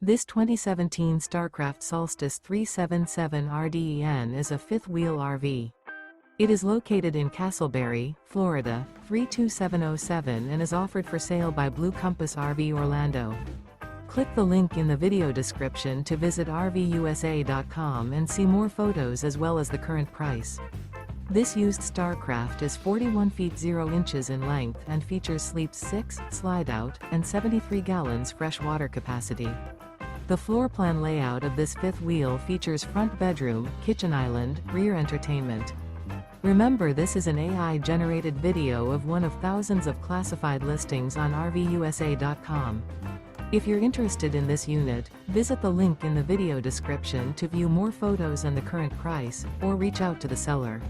This 2017 Starcraft Solstice 377 RDEN is a fifth-wheel RV. It is located in Casselberry, Florida, 32707 and is offered for sale by Blue Compass RV Orlando. Click the link in the video description to visit RVUSA.com and see more photos as well as the current price. This used Starcraft is 41 feet 0 inches in length and features sleeps 6, Slideout, and 73 gallons fresh water capacity. The floor plan layout of this fifth wheel features front bedroom, kitchen island, rear entertainment. Remember, this is an AI-generated video of one of thousands of classified listings on RVUSA.com. If you're interested in this unit, visit the link in the video description to view more photos and the current price, or reach out to the seller.